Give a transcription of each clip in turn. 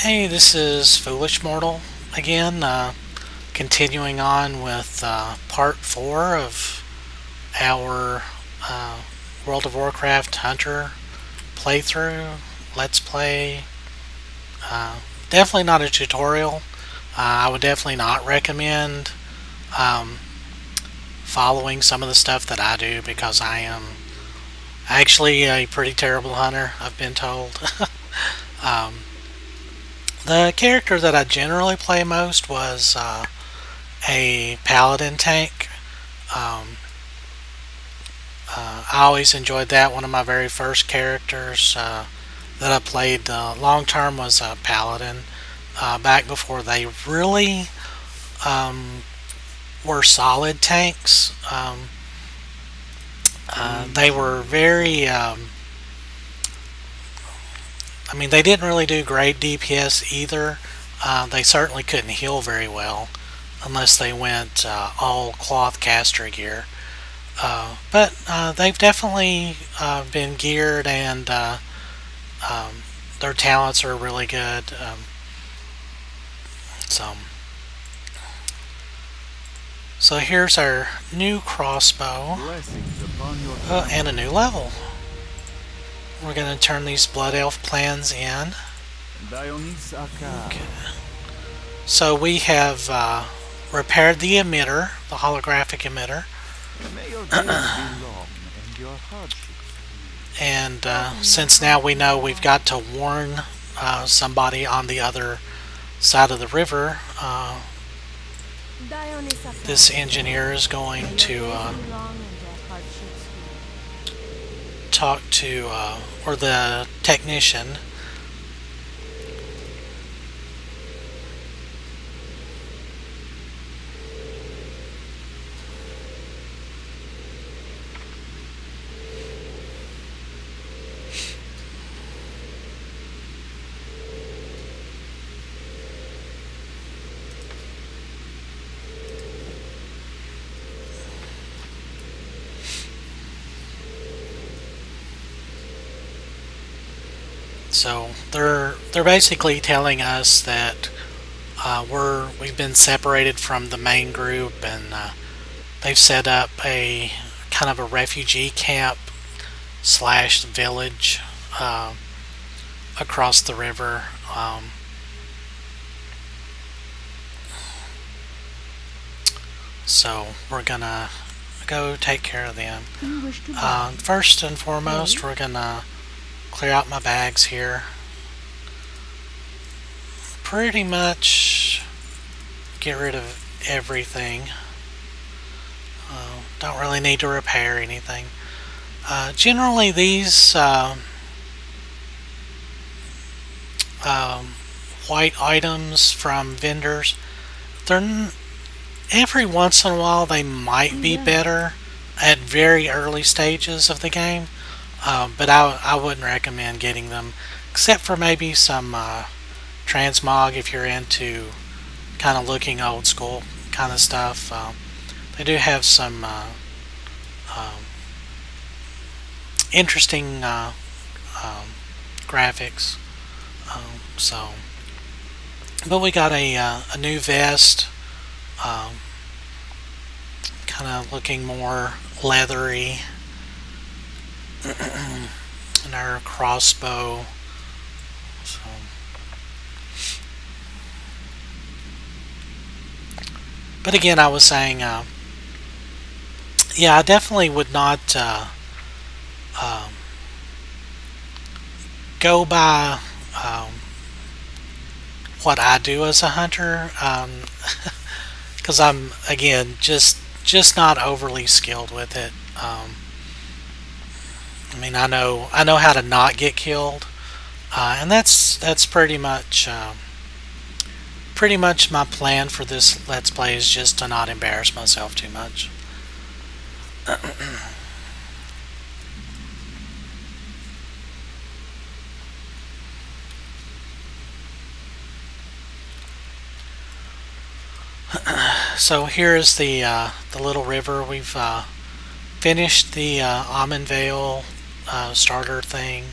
Hey, this is Foolish Mortal again, continuing on with part 4 of our World of Warcraft Hunter playthrough, Let's Play. Definitely not a tutorial. I would definitely not recommend following some of the stuff that I do because I am actually a pretty terrible hunter, I've been told. The character that I generally play most was a paladin tank. I always enjoyed that. One of my very first characters that I played long term was a paladin. Back before they really were solid tanks. They were very I mean, they didn't really do great DPS either. They certainly couldn't heal very well unless they went all cloth caster gear. But they've definitely been geared, and their talents are really good. So here's our new crossbow and a new level. We're going to turn these Blood Elf plans in. Okay. So we have repaired the emitter, the holographic emitter. And since now we know we've got to warn somebody on the other side of the river, this engineer is going to talk to, or the technician. So they're basically telling us that we've been separated from the main group, and they've set up a kind of a refugee camp / village across the river. So we're gonna go take care of them. First and foremost, we're gonna clear out my bags here. Pretty much get rid of everything. Don't really need to repair anything. Generally these white items from vendors, every once in a while they might be better at very early stages of the game. But I wouldn't recommend getting them, except for maybe some transmog if you're into kind of looking old school kind of stuff. They do have some interesting graphics. But we got a new vest, kind of looking more leathery. And our crossbow. But again, I was saying, yeah, I definitely would not go by what I do as a hunter, because I'm, again, just not overly skilled with it. I mean, I know how to not get killed, and that's pretty much my plan for this Let's Play, is just to not embarrass myself too much. So here is the little river. We've finished the Almond Vale starter thing,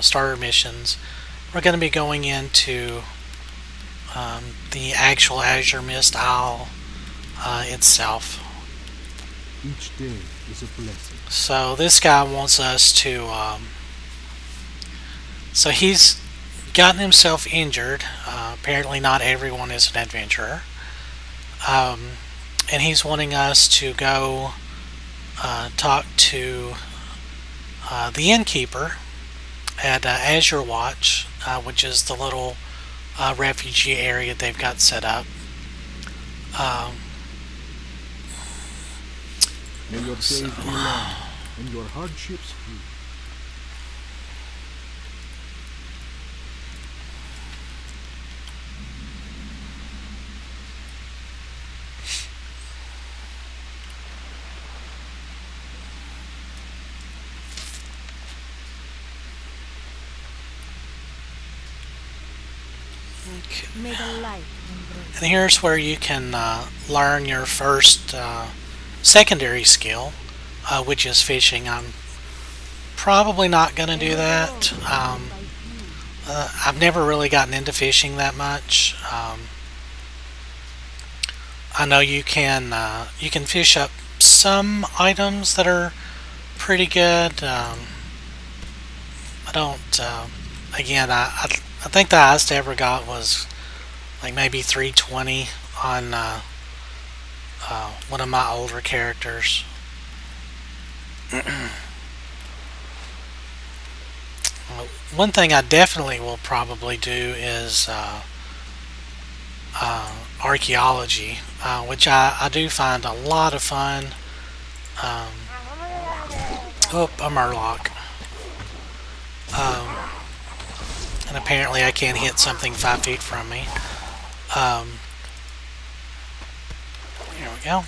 starter missions. we're going to be going into the actual Azure Mist Isle itself. Each day is a blessing. So this guy wants us to so he's gotten himself injured. Apparently not everyone is an adventurer. And he's wanting us to go talk to the innkeeper at Azure Watch, which is the little refugee area they've got set up. May your days be long and your hardships few. May the light And here's where you can learn your first secondary skill, which is fishing. I'm probably not going to do that. I've never really gotten into fishing that much. I know you can fish up some items that are pretty good. I don't. Again, I think the highest I ever got was like maybe 320 on one of my older characters. One thing I definitely will probably do is archaeology, which I do find a lot of fun. Oh, a murloc. And apparently I can't hit something 5 feet from me. Here we go.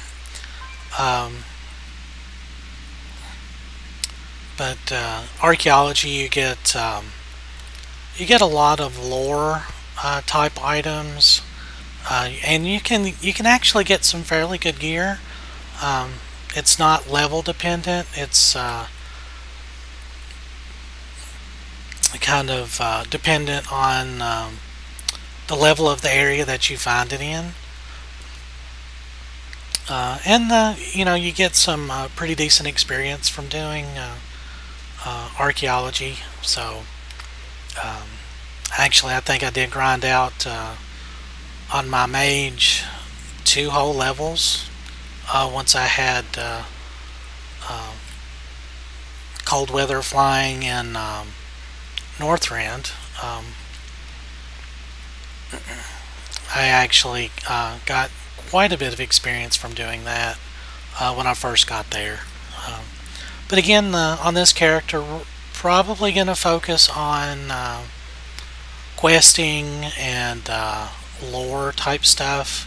But archaeology, you get a lot of lore type items, and you can actually get some fairly good gear. It's not level dependent. It's kind of dependent on the level of the area that you find it in, and you get some pretty decent experience from doing archaeology. So actually I think I did grind out on my mage 2 whole levels once I had cold weather flying in Northrend. I actually got quite a bit of experience from doing that when I first got there. But again, on this character, we're probably going to focus on questing and lore type stuff.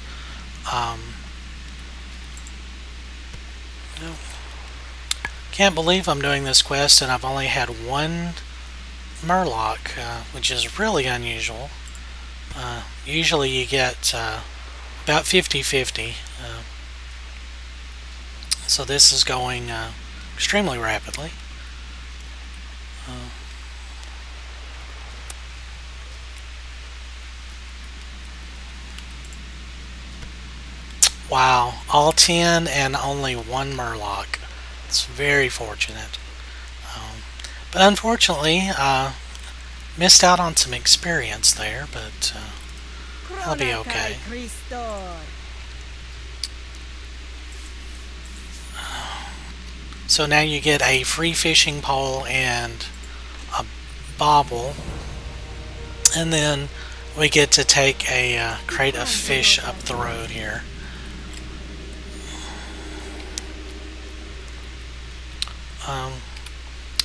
Can't believe I'm doing this quest and I've only had one murloc, which is really unusual. Usually you get about 50-50. So this is going extremely rapidly. Wow, all 10 and only one murloc. It's very fortunate. But unfortunately, missed out on some experience there, but I'll be okay. So now you get a free fishing pole and a bobble, and then we get to take a crate of fish up the road here.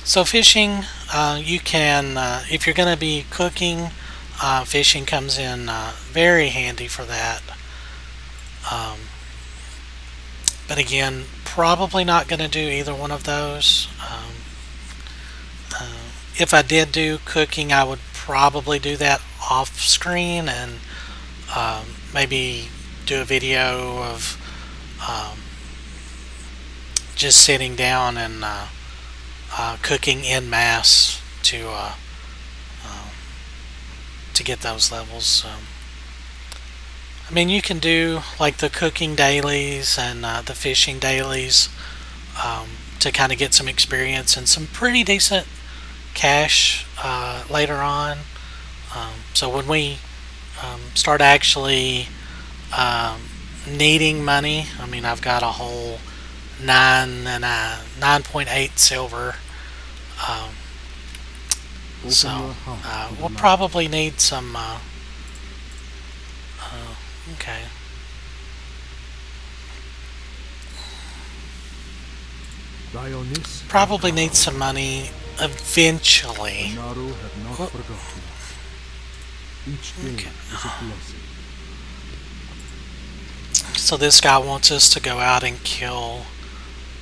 So fishing, you can, if you're going to be cooking, fishing comes in very handy for that. But again, probably not going to do either one of those. If I did do cooking, I would probably do that off screen and maybe do a video of just sitting down and cooking en masse to to get those levels. I mean, you can do like the cooking dailies and the fishing dailies to kind of get some experience and some pretty decent cash later on. So when we start actually needing money, I mean, I've got a whole 9.8 silver. So we'll probably need some. Okay. Probably need some money eventually. Okay. So this guy wants us to go out and kill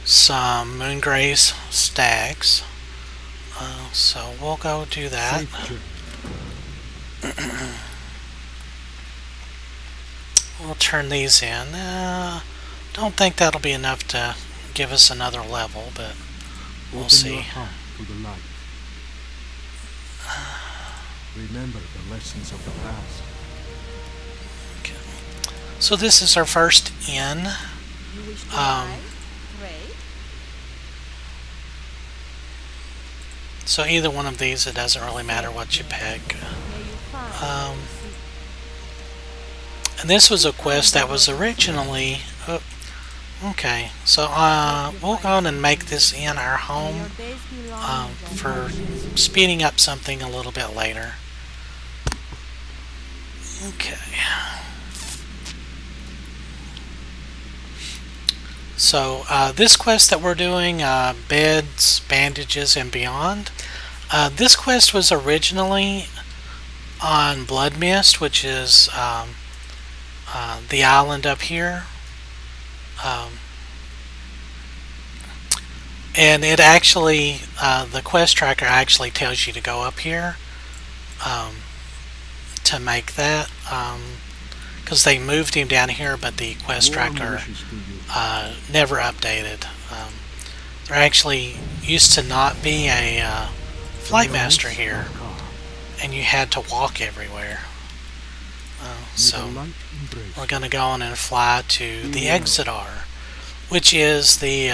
some moongrace stags. So we'll go do that. We'll turn these in. Don't think that'll be enough to give us another level, but we'll see. Remember the lessons of the past. Okay. So this is our first inn. So either one of these, it doesn't really matter what you pick. And this was a quest that was originally... okay, so we'll go on and make this inn our home for speeding up something a little bit later. Okay. So this quest that we're doing, beds, bandages, and beyond, this quest was originally on Blood Mist, which is the island up here. And it actually, the quest tracker actually tells you to go up here to make that, because they moved him down here, but the quest tracker never updated. There actually used to not be a flight master here, and you had to walk everywhere. So we're going to go on and fly to the Exodar, which is the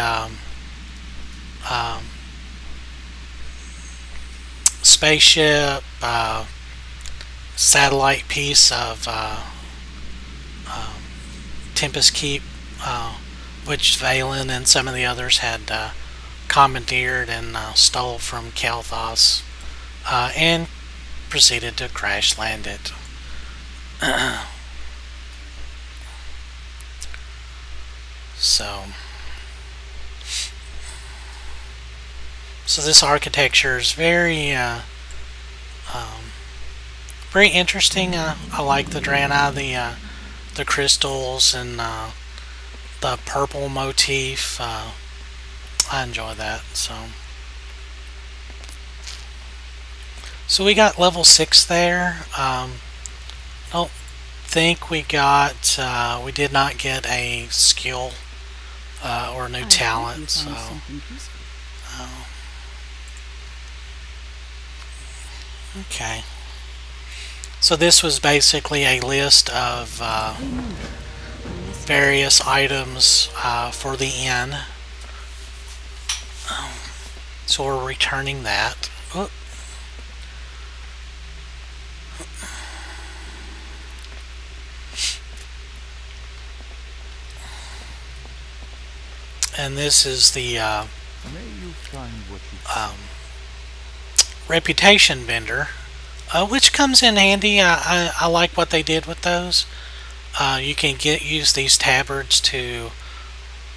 spaceship satellite piece of Tempest Keep, which Valen and some of the others had commandeered and stole from Kel'Thas, and proceeded to crash land it. So this architecture is very very interesting. I like the Draenei, the crystals and the purple motif. I enjoy that. So we got level 6 there. Don't think we got. We did not get a skill or a new talent. So. Okay. So this was basically a list of various items for the inn. So we're returning that. Oh. And this is the reputation vendor, which comes in handy. I like what they did with those. You can use these tabards to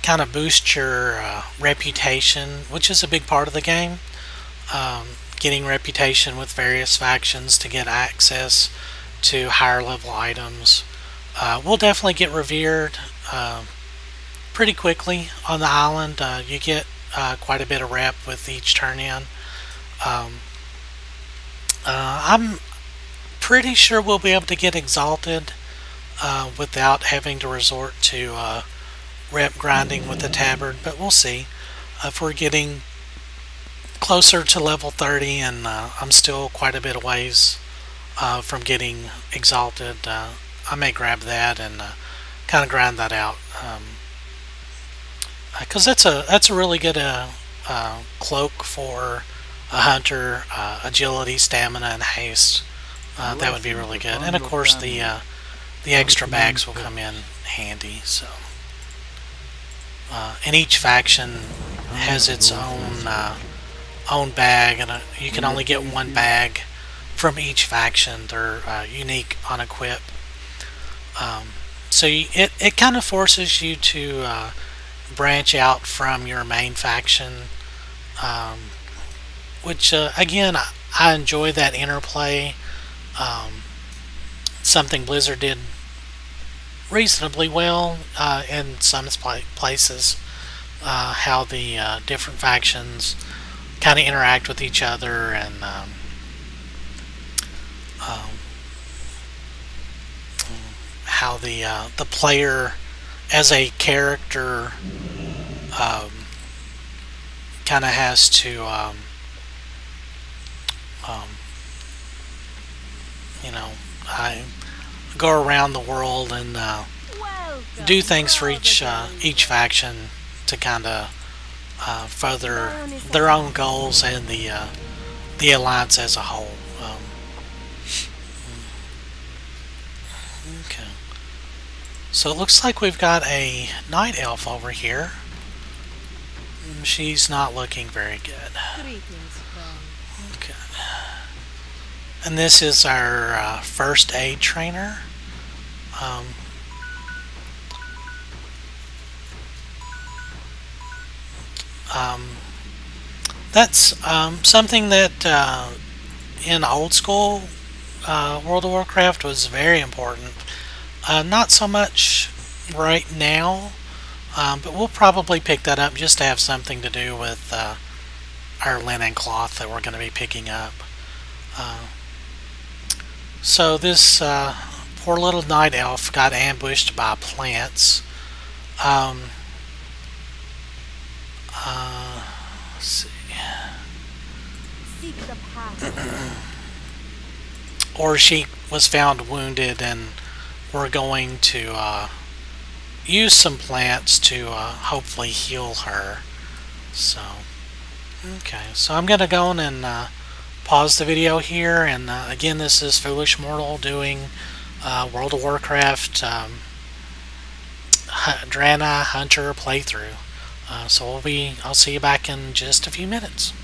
kind of boost your reputation, which is a big part of the game. Getting reputation with various factions to get access to higher level items. We'll definitely get revered pretty quickly on the island. You get quite a bit of rep with each turn in. I'm pretty sure we'll be able to get exalted without having to resort to rep grinding with the tabard, but we'll see. If we're getting closer to level 30, and I'm still quite a bit of ways from getting exalted. I may grab that and kind of grind that out, because that's a really good cloak for a hunter. Agility, stamina, and haste. That would be really good. And of course the extra bags will come in handy. So, and each faction has its own bag, and you can only get one bag from each faction. They're unique on equip. So it kind of forces you to branch out from your main faction, which again, I enjoy that interplay. Something Blizzard did reasonably well in some places, how the different factions kind of interact with each other, and how the player as a character kind of has to you know, I go around the world and do things for each faction to kind of further their own goals and the alliance as a whole. Okay, so it looks like we've got a night elf over here. She's not looking very good. Okay, and this is our first aid trainer. That's something that in old school World of Warcraft was very important. Not so much right now, but we'll probably pick that up just to have something to do with our linen cloth that we're going to be picking up. So this poor little night elf got ambushed by plants. Let's see. Seek the path. Or she was found wounded, and we're going to use some plants to hopefully heal her. So, okay. So I'm going to go on and pause the video here. And again, this is Foolish Mortal doing World of Warcraft Draenei Hunter playthrough. So I'll see you back in just a few minutes.